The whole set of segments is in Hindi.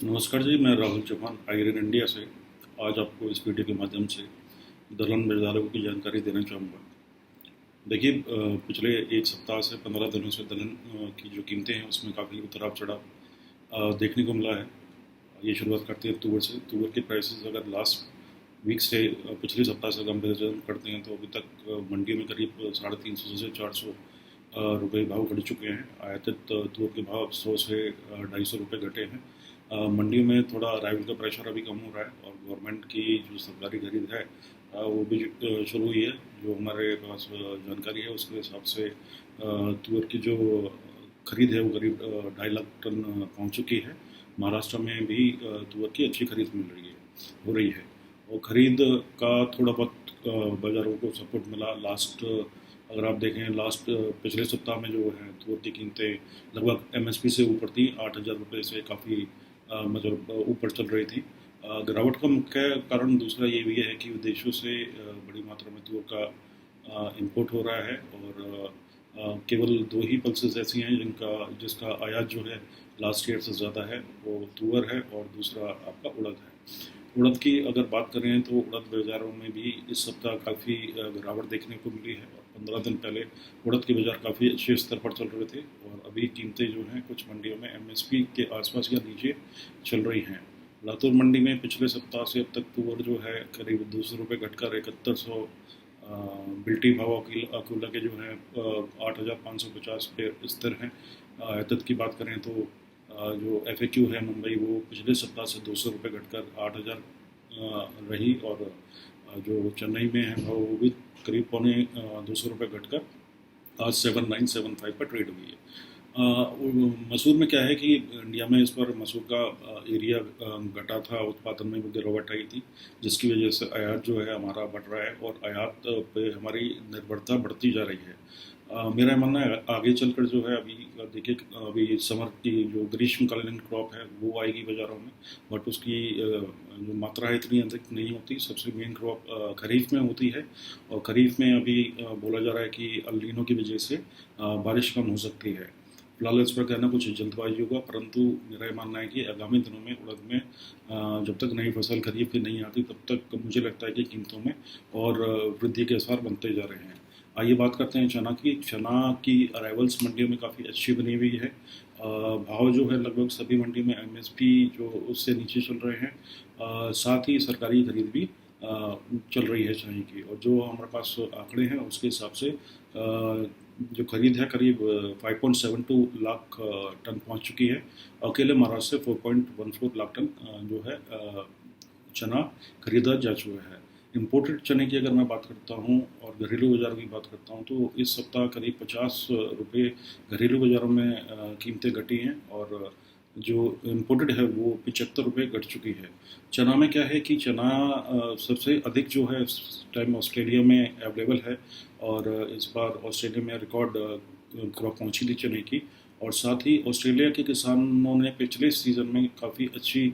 नमस्कार जी, मैं राहुल चौहान आयरन इंडिया से आज आपको इस वीडियो के माध्यम से दलहन बाज़ारों की जानकारी देना चाहूँगा। देखिए, पिछले 1 सप्ताह से 15 दिनों से दलहन की जो कीमतें हैं उसमें काफ़ी उतार-चढ़ाव देखने को मिला है। ये शुरुआत करते हैं तुअर से। तुअर के प्राइसेस अगर लास्ट वीक से पिछले सप्ताह से कंपेरिजन करते हैं तो अभी तक मंडी में करीब 350 से 400 रुपये भाव बढ़ चुके हैं। आयातित तुअर के भाव 100 से 250 रुपये घटे हैं। मंडियों में थोड़ा अराइवल का प्रेशर अभी कम हो रहा है और गवर्नमेंट की जो सरकारी खरीद है वो भी शुरू हुई है। जो हमारे पास जानकारी है उसके हिसाब से तुअर की जो खरीद है वो करीब 2.5 लाख टन पहुंच चुकी है। महाराष्ट्र में भी तुअर की अच्छी खरीद मिल रही है हो रही है और खरीद का थोड़ा बहुत बाज़ारों को सपोर्ट मिला। अगर आप देखें पिछले सप्ताह में जो है तुअर की कीमतें लगभग एमएसपी से ऊपर थी। 8,000 रुपये से काफ़ी मतलब ऊपर चल रही थी। गिरावट का मुख्य कारण दूसरा ये भी है कि विदेशों से बड़ी मात्रा में तुअर का इंपोर्ट हो रहा है और केवल 2 ही पल्सेस ऐसी हैं जिसका आयात जो है लास्ट ईयर से ज़्यादा है, वो तुअर है और दूसरा आपका उड़द है। उड़द की अगर बात करें तो उड़द बाज़ारों में भी इस सप्ताह काफ़ी गिरावट देखने को मिली है और 15 दिन पहले उड़द के बाज़ार काफ़ी अच्छे स्तर पर चल रहे थे और अभी कीमतें जो हैं कुछ मंडियों में एमएसपी के आसपास या नीचे चल रही हैं। लातूर मंडी में पिछले सप्ताह से अब तक तुअर जो है करीब 200 रुपये घटकर 7100 बिल्टी भाव अकोला के जो है 8,550 पे स्थिर हैं। आयातित की बात करें तो जो एफएक्यू है मुंबई वो पिछले सप्ताह से 200 रुपये घटकर 8,000 रही और जो चेन्नई में है भाव वो भी करीब पौने 200 रुपये घटकर आज 7975 पर ट्रेड हुई है। मसूर में क्या है कि इंडिया में इस बार मसूर का एरिया घटा था, उत्पादन में भी गिरावट आई थी जिसकी वजह से आयात जो है हमारा बढ़ रहा है और आयात पे हमारी निर्भरता बढ़ती जा रही है। मेरा मानना है आगे चलकर जो है अभी देखिए अभी समर की जो ग्रीष्मकालीन क्रॉप है वो आएगी बाज़ारों में, बट उसकी जो मात्रा है इतनी अधिक नहीं होती। सबसे मेन क्रॉप खरीफ में होती है और खरीफ में अभी बोला जा रहा है कि अल नीनो की वजह से बारिश कम हो सकती है। फिलहाल इस पर कहना कुछ जल्दबाजी होगा, परंतु मेरा ये मानना है कि आगामी दिनों में उड़द में जब तक नई फसल खरीफ की नहीं आती तब तक मुझे लगता है कि कीमतों में और वृद्धि के आसार बनते जा रहे हैं। आइए बात करते हैं चना की। चना की अराइवल्स मंडियों में काफ़ी अच्छी बनी हुई है। भाव जो है लगभग सभी मंडी में एमएसपी जो उससे नीचे चल रहे हैं। साथ ही सरकारी खरीद भी चल रही है चने की और जो हमारे पास आंकड़े हैं उसके हिसाब से जो खरीद है करीब 5.72 लाख टन पहुंच चुकी है। अकेले महाराष्ट्र से 4.14 लाख टन जो है चना खरीदा जा चुका है। इम्पोर्टेड चने की अगर मैं बात करता हूँ और घरेलू बाज़ार की बात करता हूँ तो इस सप्ताह करीब 50 रुपये घरेलू बाज़ारों में कीमतें घटी हैं और जो इम्पोर्टेड है वो 75 रुपये घट चुकी है। चना में क्या है कि चना सबसे अधिक जो है इस टाइम ऑस्ट्रेलिया में अवेलेबल है और इस बार ऑस्ट्रेलिया में रिकॉर्ड क्रॉप पहुँची थी चने की और साथ ही ऑस्ट्रेलिया के किसानों ने पिछले सीज़न में काफ़ी अच्छी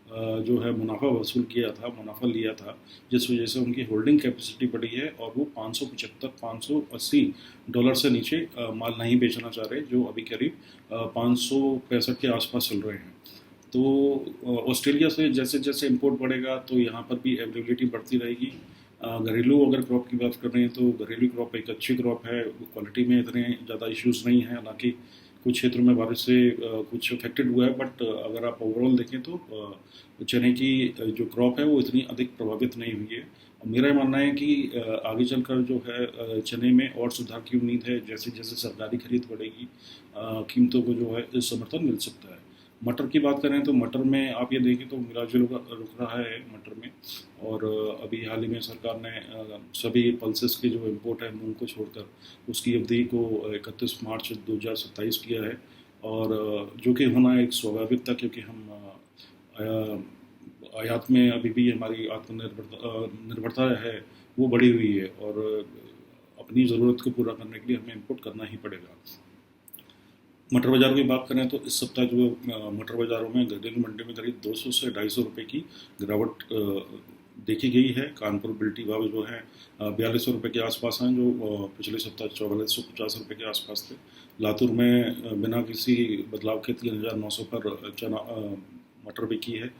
जो है मुनाफा लिया था जिस वजह से उनकी होल्डिंग कैपेसिटी बढ़ी है और वो 580 डॉलर से नीचे माल नहीं बेचना चाह रहे, जो अभी करीब 565 के आसपास चल रहे हैं। तो ऑस्ट्रेलिया से जैसे जैसे इंपोर्ट बढ़ेगा तो यहाँ पर भी अवेलेबिलिटी बढ़ती रहेगी। घरेलू अगर क्रॉप की बात कर रहे हैं तो घरेलू क्रॉप एक अच्छी क्रॉप है, क्वालिटी में इतने ज़्यादा इश्यूज़ नहीं हैं। हालांकि कुछ क्षेत्रों में बारिश से कुछ अफेक्टेड हुआ है, बट अगर आप ओवरऑल देखें तो चने की जो क्रॉप है वो इतनी अधिक प्रभावित नहीं हुई है। मेरा मानना है कि आगे चलकर जो है चने में और सुधार की उम्मीद है। जैसे जैसे सरकारी खरीद बढ़ेगी कीमतों को जो है समर्थन मिल सकता है। मटर की बात करें तो मटर में आप ये देखें तो मिला-जुल रुक रहा है मटर में और अभी हाल ही में सरकार ने सभी पल्सेस की जो इंपोर्ट है मूंग को छोड़कर उसकी अवधि को 31 मार्च 2027 किया है और जो कि होना एक स्वाभाविक था क्योंकि हम आयात में अभी भी हमारी निर्भरता है वो बढ़ी हुई है और अपनी ज़रूरत को पूरा करने के लिए हमें इंपोर्ट करना ही पड़ेगा। मटर बाज़ार की बात करें तो इस सप्ताह जो मटर बाज़ारों में घरेलू मंडी में करीब 200 से 250 रुपये की गिरावट देखी गई है। कानपुर बिल्टी भाव जो है 4200 रुपये के आसपास हैं, जो पिछले सप्ताह 4450 रुपये के आसपास थे। लातूर में बिना किसी बदलाव के 3900 पर चना मटर बिकी है।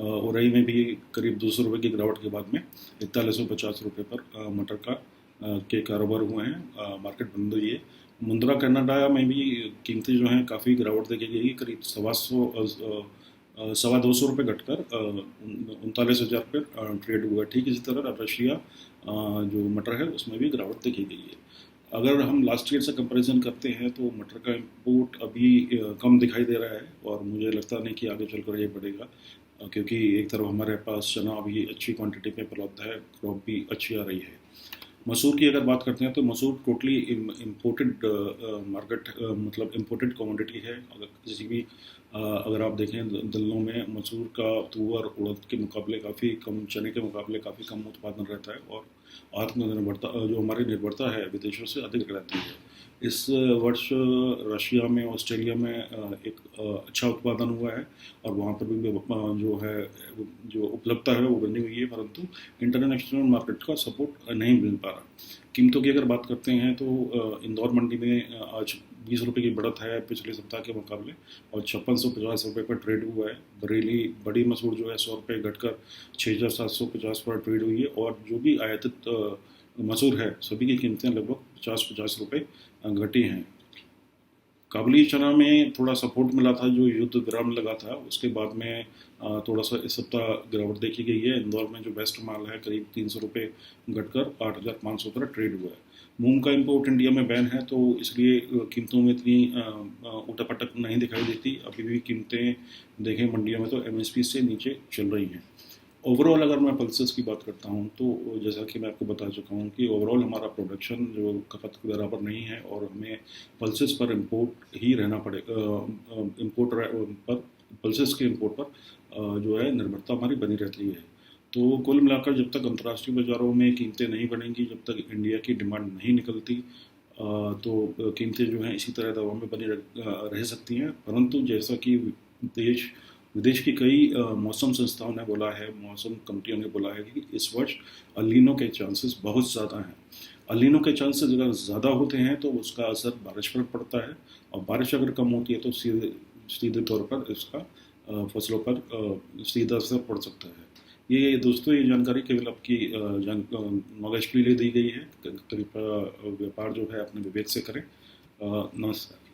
उरई में भी करीब 200 रुपये की गिरावट के बाद में 4150 रुपये पर मटर के कारोबार हुए हैं। मार्केट बंद हुई है। मुंद्रा कनाडा में भी कीमतें जो हैं काफ़ी गिरावट देखी गई, करीब 250 रुपये घटकर 39,000 पर ट्रेड हुआ। ठीक इसी तरह रशिया जो मटर है उसमें भी गिरावट देखी गई है। अगर हम लास्ट ईयर से कंपैरिजन करते हैं तो मटर का इंपोर्ट अभी कम दिखाई दे रहा है, और मुझे लगता नहीं कि आगे चलकर ये बढ़ेगा, क्योंकि एक तरफ हमारे पास चना अभी अच्छी क्वांटिटी में उपलब्ध है, क्रॉप भी अच्छी आ रही है। मसूर की अगर बात करते हैं तो मसूर टोटली इम्पोर्टेड मार्केट, मतलब इम्पोर्टेड कमोडिटी है। अगर किसी भी अगर आप देखें दलनों में मसूर का तुअर उड़द के मुकाबले काफ़ी कम, चने के मुकाबले काफ़ी कम उत्पादन रहता है, और आत्मनिर्भरता जो हमारी निर्भरता है विदेशों से अधिक रहती है। इस वर्ष रशिया में, ऑस्ट्रेलिया में एक अच्छा उत्पादन हुआ है, और वहाँ पर भी जो है जो उपलब्धता है वो बनी हुई है, परंतु इंटरनेशनल मार्केट का सपोर्ट नहीं मिल पा रहा। कीमतों की अगर बात करते हैं तो इंदौर मंडी में आज 20 रुपये की बढ़त है पिछले सप्ताह के मुकाबले, और 5650 रुपये पर ट्रेड हुआ है। बरेली बड़ी मसूर जो है 100 रुपये घटकर 6750 पर ट्रेड हुई है, और जो भी आयातित मसूर है सभी की कीमतें लगभग 50-50 रुपये घटी हैं। काबुली चना में थोड़ा सपोर्ट मिला था जो युद्ध विराम लगा था, उसके बाद में थोड़ा सा इस सप्ताह गिरावट देखी गई है। इंदौर में जो बेस्ट माल है करीब 300 रुपये घटकर 8500 पर ट्रेड हुआ है। मूंग का इंपोर्ट इंडिया में बैन है, तो इसलिए कीमतों में इतनी उठापटक नहीं दिखाई देती। अभी भी कीमतें देखें मंडियों में तो एमएसपी से नीचे चल रही हैं। ओवरऑल अगर मैं पल्सेस की बात करता हूँ तो जैसा कि मैं आपको बता चुका हूँ कि ओवरऑल हमारा प्रोडक्शन जो खपत के बराबर नहीं है, और हमें पल्सेस पर इंपोर्ट ही रहना पड़ेगा। इंपोर्ट पर पल्सेस के इंपोर्ट पर जो है निर्भरता हमारी बनी रहती है। तो कुल मिलाकर जब तक अंतर्राष्ट्रीय बाज़ारों में कीमतें नहीं बढ़ेंगी, जब तक इंडिया की डिमांड नहीं निकलती, तो कीमतें जो हैं इसी तरह दबाव में बनी रह सकती हैं। परंतु जैसा कि विदेश की कई मौसम संस्थाओं ने बोला है, मौसम कंपनियों ने बोला है कि इस वर्ष अलीनो के चांसेस बहुत ज़्यादा हैं। अलीनो के चांसेस अगर ज़्यादा होते हैं तो उसका असर बारिश पर पड़ता है, और बारिश अगर कम होती है तो सीधे तौर पर इसका फसलों पर सीधा असर पड़ सकता है। ये दोस्तों ये जानकारी केवल आपकी नॉलेज के लिए दी गई है। कृपया व्यापार जो है अपने विवेक से करें। नमस्कार।